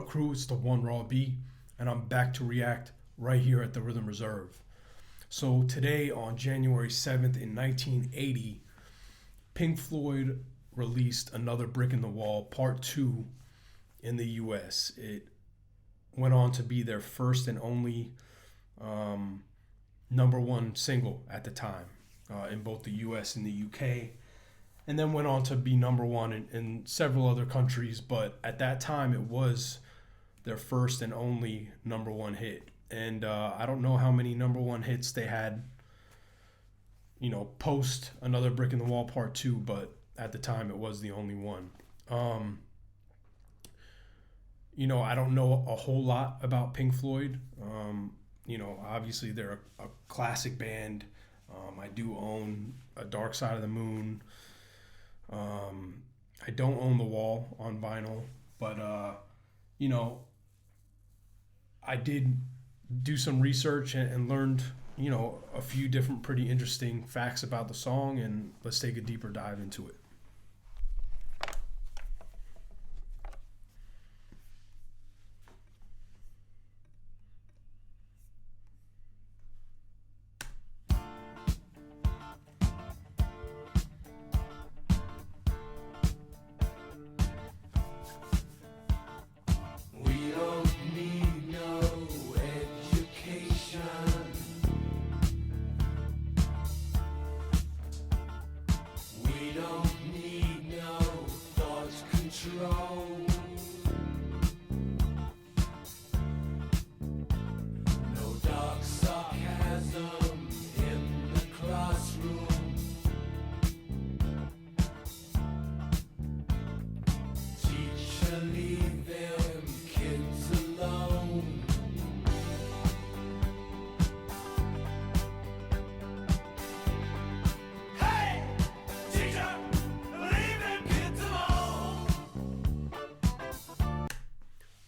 crew? It's the One Raw B, and I'm back to react right here at the Rhythm Reserve. So today, on January 7th in 1980, Pink Floyd released Another Brick in the Wall, Part 2, in the US. It went on to be their first and only number one single at the time in both the US and the UK, and then went on to be number one in several other countries. But at that time, it was their first and only number one hit. And I don't know how many number one hits they had, post Another Brick in the Wall Part 2, but at the time, it was the only one. I don't know a whole lot about Pink Floyd. Obviously they're a classic band. I do own a Dark Side of the Moon. I don't own The Wall on vinyl, but I did do some research and learned, a few different pretty interesting facts about the song, and let's take a deeper dive into it.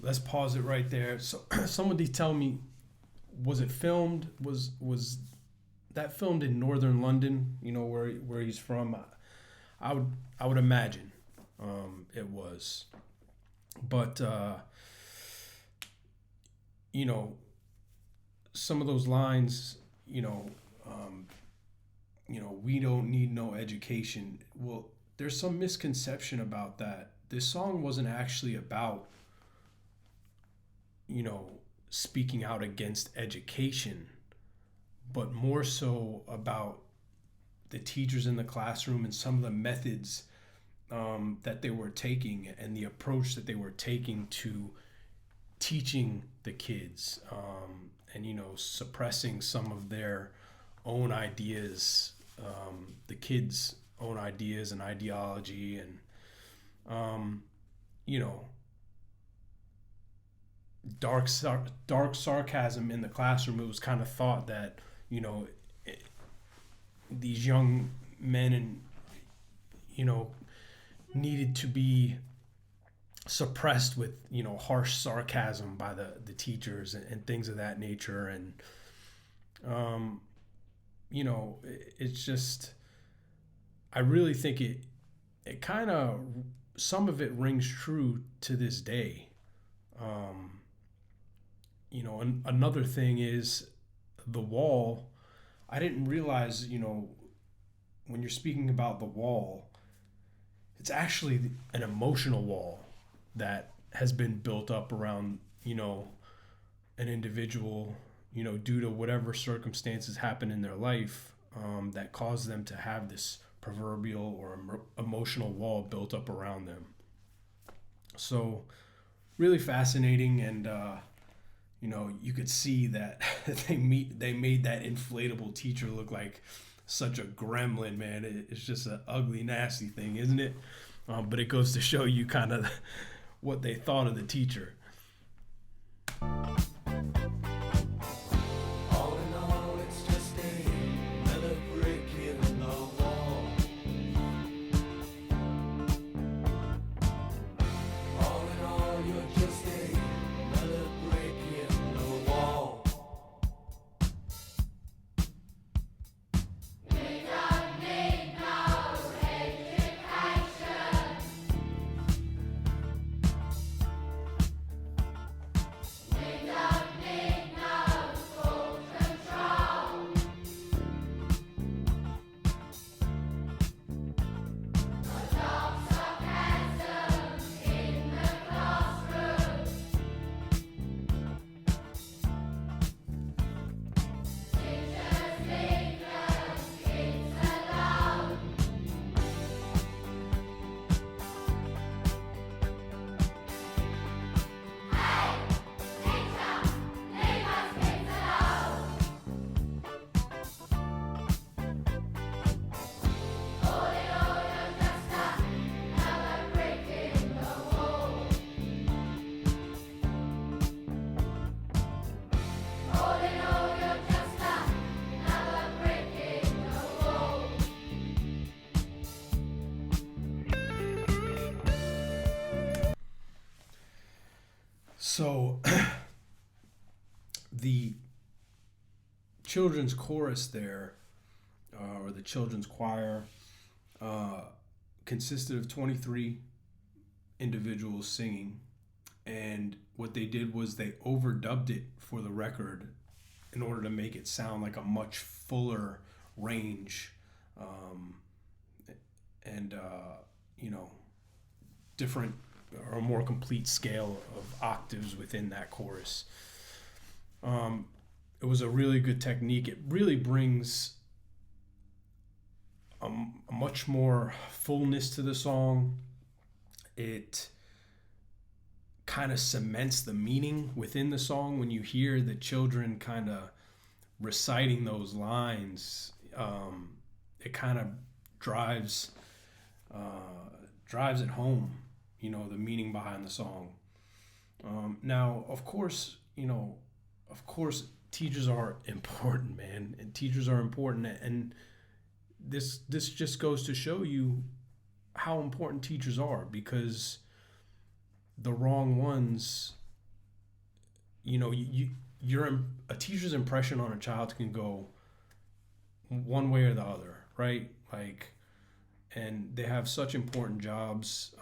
Let's pause it right there. So somebody tell me, was it filmed? Was that filmed in northern London? Where he's from. I would imagine it was. But some of those lines, we don't need no education. Well, there's some misconception about that. This song wasn't actually about speaking out against education, but more so about the teachers in the classroom and some of the methods that they were taking and the approach that they were taking to teaching the kids, and suppressing some of their own ideas, the kids' own ideas and ideology, and dark sarcasm in the classroom. It was kind of thought that these young men and needed to be suppressed with harsh sarcasm by the teachers and things of that nature. And it's just, I really think it kind of, some of it rings true to this day. Another thing is The Wall. I didn't realize, when you're speaking about The Wall, it's actually an emotional wall that has been built up around, an individual, due to whatever circumstances happen in their life, that cause them to have this proverbial or emotional wall built up around them. So really fascinating. And, you could see that they made that inflatable teacher look like such a gremlin, man. It's just an ugly, nasty thing, isn't it? But it goes to show you kind of what they thought of the teacher. So the children's chorus there, or the children's choir, uh, consisted of 23 individuals singing. And what they did was they overdubbed it for the record in order to make it sound like a much fuller range, um, and different or a more complete scale of octaves within that chorus. It was a really good technique. It really brings a much more fullness to the song. It kind of cements the meaning within the song when you hear the children kind of reciting those lines. It kind of drives it home, the meaning behind the song. Now, of course, teachers are important, man, and teachers are important, and this just goes to show you how important teachers are, because the wrong ones, a teacher's impression on a child can go one way or the other, right? Like, and they have such important jobs,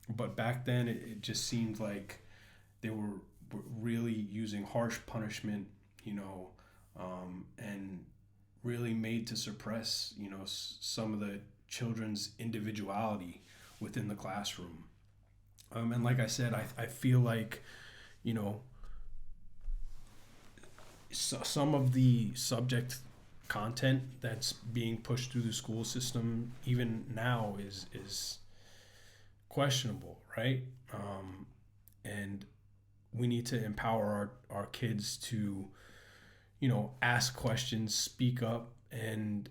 but back then it just seemed like they were really using harsh punishment, and really made to suppress, some of the children's individuality within the classroom. And like I said, I feel like, some of the subject content that's being pushed through the school system even now is questionable, right? And we need to empower our kids to, ask questions, speak up, and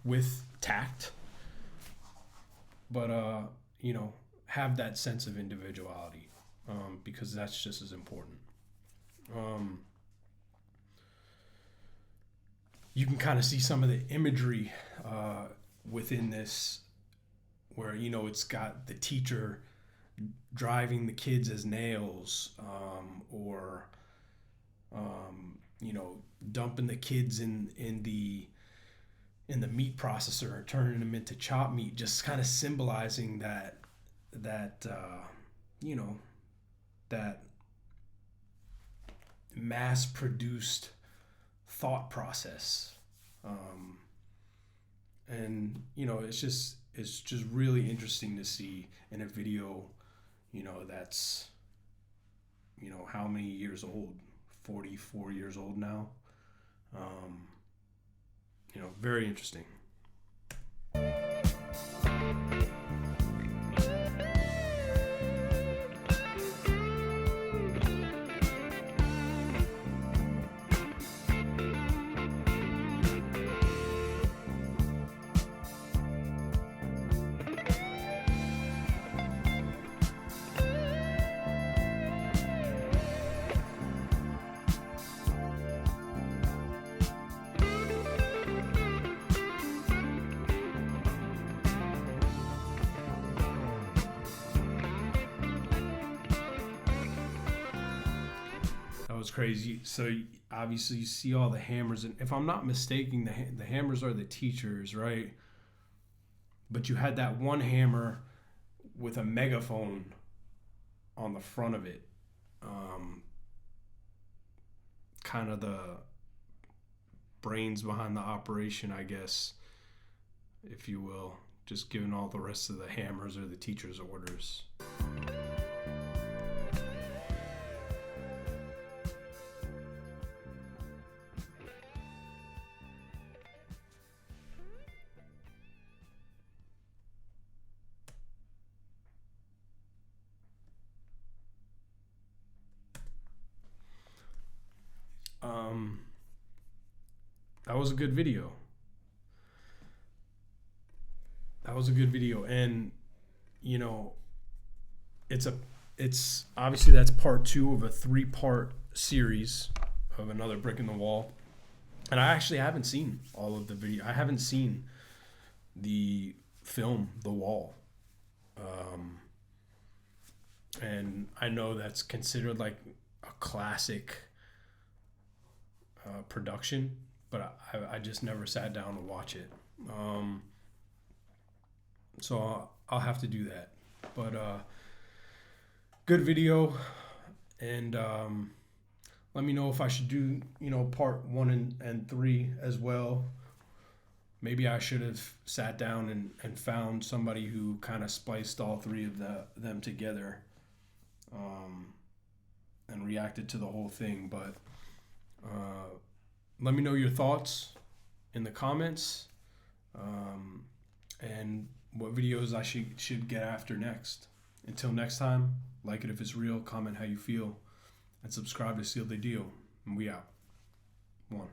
with tact, but have that sense of individuality, because that's just as important. You can kind of see some of the imagery within this, where it's got the teacher driving the kids as nails, or dumping the kids in the meat processor, turning them into chopped meat, just kind of symbolizing that that mass produced thought process. And it's just really interesting to see in a video, that's how many years old, 44 years old now. Very interesting. That was crazy. So obviously you see all the hammers, and if I'm not mistaken, the hammers are the teachers, right? But you had that one hammer with a megaphone on the front of it, kind of the brains behind the operation, I guess, if you will, just giving all the rest of the hammers or the teacher's orders. That was a good video. And it's obviously that's part 2 of a 3-part series of Another Brick in the Wall. And I actually haven't seen all of the video. I haven't seen the film The Wall. and I know that's considered like a classic production, but I just never sat down to watch it. So I'll have to do that. But good video, and let me know if I should do part 1 and 3 as well. Maybe I should have sat down and found somebody who kind of spliced all 3 of them together, and reacted to the whole thing. But let me know your thoughts in the comments, and what videos I should get after next. Until next time, like it if it's real, comment how you feel, and subscribe to seal the deal. And we out. 1.